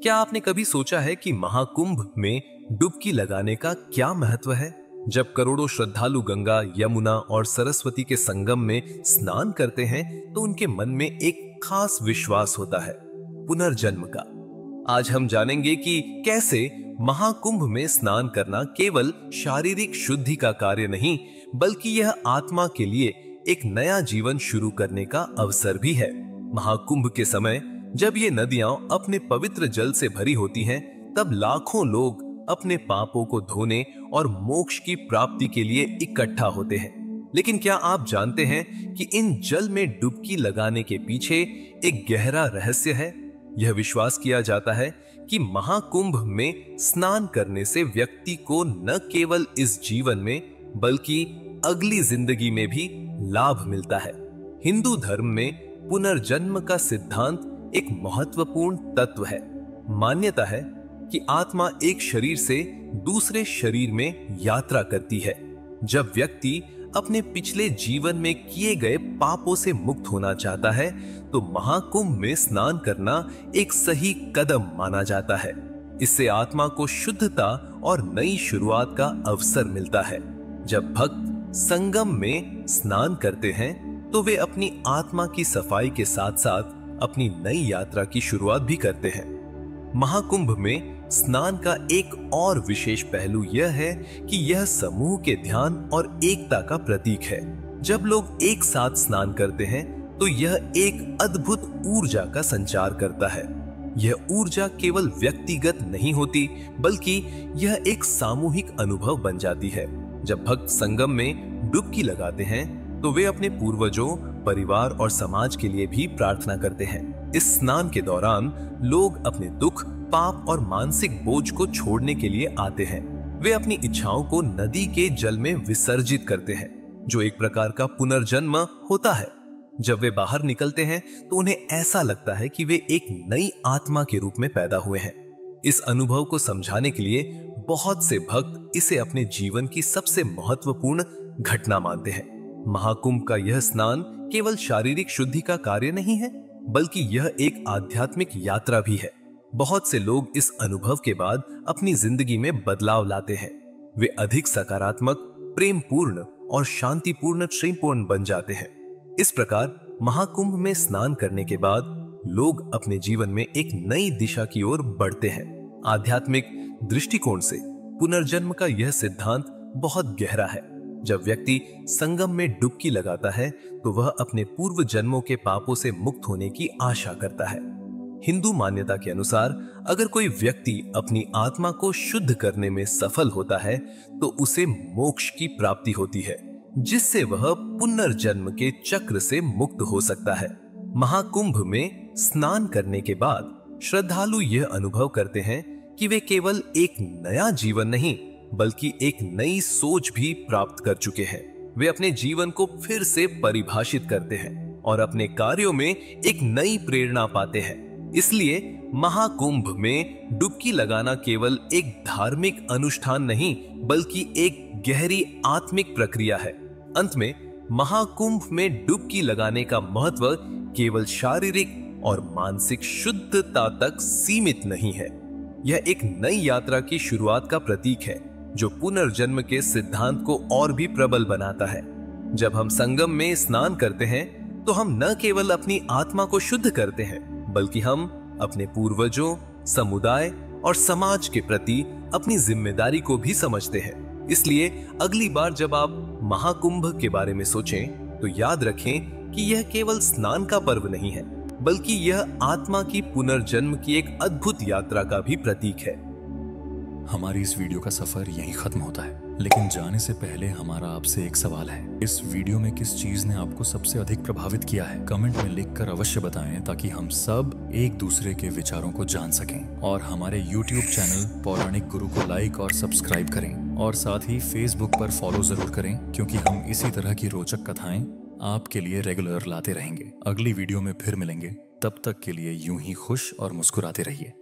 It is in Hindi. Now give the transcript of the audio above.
क्या आपने कभी सोचा है कि महाकुंभ में डुबकी लगाने का क्या महत्व है? जब करोड़ों श्रद्धालु गंगा, यमुना और सरस्वती के संगम में स्नान करते हैं तो उनके मन में एक खास विश्वास होता है, पुनर्जन्म का। आज हम जानेंगे कि कैसे महाकुंभ में स्नान करना केवल शारीरिक शुद्धि का कार्य नहीं, बल्कि यह आत्मा के लिए एक नया जीवन शुरू करने का अवसर भी है। महाकुंभ के समय जब ये नदियां अपने पवित्र जल से भरी होती हैं, तब लाखों लोग अपने पापों को धोने और मोक्ष की प्राप्ति के लिए इकट्ठा होते हैं। लेकिन क्या आप जानते हैं कि इन जल में डुबकी लगाने के पीछे एक गहरा रहस्य है? यह विश्वास किया जाता है कि महाकुंभ में स्नान करने से व्यक्ति को न केवल इस जीवन में बल्कि अगली जिंदगी में भी लाभ मिलता है। हिंदू धर्म में पुनर्जन्म का सिद्धांत एक महत्वपूर्ण तत्व है। मान्यता है कि आत्मा एक शरीर से दूसरे शरीर में यात्रा करती है। जब व्यक्ति अपने पिछले जीवन में किए गए पापों से मुक्त होना चाहता है तो महाकुंभ में स्नान करना एक सही कदम माना जाता है। इससे आत्मा को शुद्धता और नई शुरुआत का अवसर मिलता है। जब भक्त संगम में स्नान करते हैं तो वे अपनी आत्मा की सफाई के साथ साथ अपनी नई यात्रा की शुरुआत भी करते हैं। महाकुंभ में स्नान का एक और विशेष पहलू यह है कि यह समूह के ध्यान और एकता का प्रतीक है। जब लोग एक साथ स्नान करते हैं तो यह एक अद्भुत ऊर्जा का संचार करता है। यह ऊर्जा केवल व्यक्तिगत नहीं होती, बल्कि यह एक सामूहिक अनुभव बन जाती है। जब भक्त संगम में डुबकी लगाते हैं तो वे अपने पूर्वजों, परिवार और समाज के लिए भी प्रार्थना करते हैं। इस स्नान के दौरान लोग अपने दुख, पाप और मानसिक बोझ को छोड़ने के लिए आते हैं। वे अपनी इच्छाओं को नदी के जल में विसर्जित करते हैं, जो एक प्रकार का पुनर्जन्म होता है। जब वे बाहर निकलते हैं तो उन्हें ऐसा लगता है कि वे एक नई आत्मा के रूप में पैदा हुए हैं। इस अनुभव को समझाने के लिए बहुत से भक्त इसे अपने जीवन की सबसे महत्वपूर्ण घटना मानते हैं। महाकुंभ का यह स्नान केवल शारीरिक शुद्धि का कार्य नहीं है, बल्कि यह एक आध्यात्मिक यात्रा भी है। बहुत से लोग इस अनुभव के बाद अपनी जिंदगी में बदलाव लाते हैं। वे अधिक सकारात्मक, प्रेमपूर्ण और शांतिपूर्ण प्रेमपूर्ण बन जाते हैं। इस प्रकार महाकुंभ में स्नान करने के बाद लोग अपने जीवन में एक नई दिशा की ओर बढ़ते हैं। आध्यात्मिक दृष्टिकोण से पुनर्जन्म का यह सिद्धांत बहुत गहरा है। जब व्यक्ति संगम में डुबकी लगाता है तो वह अपने पूर्व जन्मों के पापों से मुक्त होने की आशा करता है। हिंदू मान्यता के अनुसार अगर कोई व्यक्ति अपनी आत्मा को शुद्ध करने में सफल होता है तो उसे मोक्ष की प्राप्ति होती है, जिससे वह पुनर्जन्म के चक्र से मुक्त हो सकता है। महाकुंभ में स्नान करने के बाद श्रद्धालु यह अनुभव करते हैं कि वे केवल एक नया जीवन नहीं, बल्कि एक नई सोच भी प्राप्त कर चुके हैं। वे अपने जीवन को फिर से परिभाषित करते हैं और अपने कार्यों में एक नई प्रेरणा पाते हैं। इसलिए महाकुंभ में डुबकी लगाना केवल एक धार्मिक अनुष्ठान नहीं, बल्कि एक गहरी आत्मिक प्रक्रिया है। अंत में महाकुंभ में डुबकी लगाने का महत्व केवल शारीरिक और मानसिक शुद्धता तक सीमित नहीं है। यह एक नई यात्रा की शुरुआत का प्रतीक है, जो पुनर्जन्म के सिद्धांत को और भी प्रबल बनाता है। जब हम संगम में स्नान करते हैं तो हम न केवल अपनी आत्मा को शुद्ध करते हैं, बल्कि हम अपने पूर्वजों, समुदाय और समाज के प्रति अपनी जिम्मेदारी को भी समझते हैं। इसलिए अगली बार जब आप महाकुंभ के बारे में सोचें तो याद रखें कि यह केवल स्नान का पर्व नहीं है, बल्कि यह आत्मा की पुनर्जन्म की एक अद्भुत यात्रा का भी प्रतीक है। हमारी इस वीडियो का सफर यहीं खत्म होता है, लेकिन जाने से पहले हमारा आपसे एक सवाल है। इस वीडियो में किस चीज ने आपको सबसे अधिक प्रभावित किया है? कमेंट में लिखकर अवश्य बताएं, ताकि हम सब एक दूसरे के विचारों को जान सकें। और हमारे YouTube चैनल पौराणिक गुरु को लाइक और सब्सक्राइब करें, और साथ ही Facebook पर फॉलो जरूर करें, क्योंकि हम इसी तरह की रोचक कथाएं आपके लिए रेगुलर लाते रहेंगे। अगली वीडियो में फिर मिलेंगे, तब तक के लिए यूं ही खुश और मुस्कुराते रहिए।